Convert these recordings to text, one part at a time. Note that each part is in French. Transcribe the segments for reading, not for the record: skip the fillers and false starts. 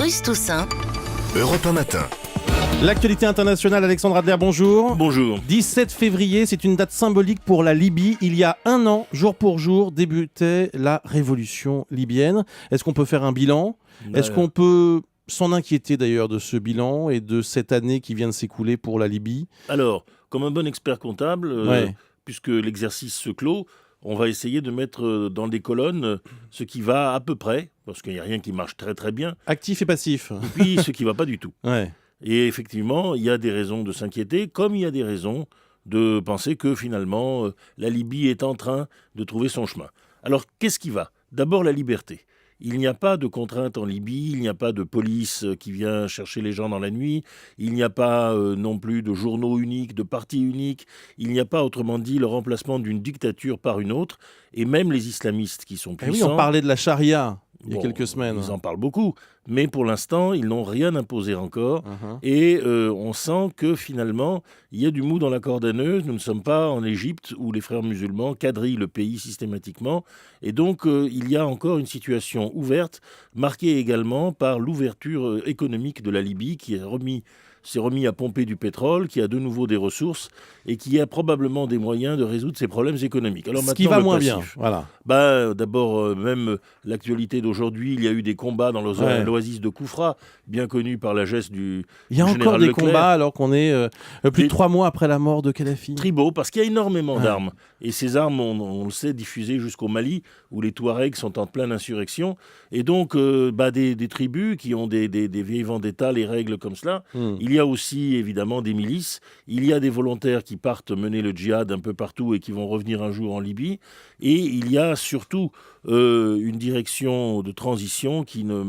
Russe Toussaint. Europe 1 matin. L'actualité internationale, Alexandre Adler, bonjour. Bonjour. 17 février, c'est une date symbolique pour la Libye. Il y a un an, jour pour jour, débutait la révolution libyenne. Est-ce qu'on peut faire un bilan ? Est-ce qu'on peut s'en inquiéter d'ailleurs de ce bilan et de cette année qui vient de s'écouler pour la Libye ? Alors, comme un bon expert comptable, Ouais. puisque l'exercice se clôt, on va essayer de mettre dans des colonnes ce qui va à peu près, parce qu'il n'y a rien qui marche très très bien, Actif et passif. et puis ce qui ne va pas du tout. Ouais. Et effectivement, il y a des raisons de s'inquiéter, comme il y a des raisons de penser que finalement, la Libye est en train de trouver son chemin. Alors, qu'est-ce qui va ? D'abord, la liberté. Il n'y a pas de contrainte en Libye, il n'y a pas de police qui vient chercher les gens dans la nuit, il n'y a pas non plus de journaux uniques, de partis uniques, il n'y a pas, autrement dit, le remplacement d'une dictature par une autre, et même les islamistes qui sont Eh oui, puissants... on parlait de la charia il y a Bon, quelques semaines. Ils en parlent beaucoup, mais pour l'instant, ils n'ont rien imposé encore. Uh-huh. Et on sent que finalement, il y a du mou dans la cordaneuse. Nous ne sommes pas en Égypte où les frères musulmans quadrillent le pays systématiquement. Et donc, il y a encore une situation ouverte, marquée également par l'ouverture économique de la Libye qui s'est remis à pomper du pétrole, qui a de nouveau des ressources et qui a probablement des moyens de résoudre ses problèmes économiques. Alors Ce qui maintenant, va le moins passif. bien. Voilà. D'abord, même l'actualité d'aujourd'hui, il y a eu des combats dans l'oasis de Koufra, bien connu par la geste du Il y a général encore des Leclerc. combats alors qu'on est plus de Des- 3 mois après la mort de Kadhafi. Tribaux, parce qu'il y a énormément Ouais. d'armes. Et ces armes, on le sait, diffusées jusqu'au Mali, où les Touaregs sont en pleine insurrection. Et donc, des tribus qui ont des vieilles vendettas, les règles comme cela. Il y a aussi, évidemment, des milices. Il y a des volontaires qui partent mener le djihad un peu partout et qui vont revenir un jour en Libye. Et il y a surtout une direction de transition qui ne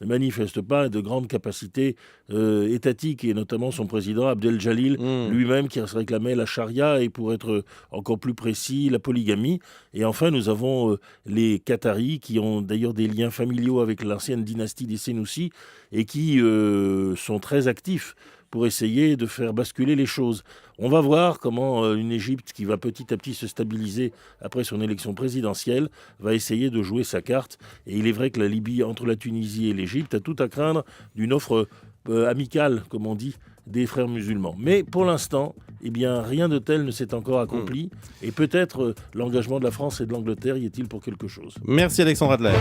manifeste pas de grandes capacités étatiques, et notamment son président Abdel Jalil, lui-même qui réclamait la charia et, pour être encore plus précis, la polygamie. Et enfin, nous avons les Qataris qui ont d'ailleurs des liens familiaux avec l'ancienne dynastie des Sénoussi et qui sont très actifs pour essayer de faire basculer les choses. On va voir comment une Égypte qui va petit à petit se stabiliser après son élection présidentielle va essayer de jouer sa carte. Et il est vrai que la Libye, entre la Tunisie et l'Égypte, a tout à craindre d'une offre amicale, comme on dit, des frères musulmans. Mais pour l'instant, rien de tel ne s'est encore accompli. Et peut-être l'engagement de la France et de l'Angleterre y est-il pour quelque chose. Merci Alexandre Adler.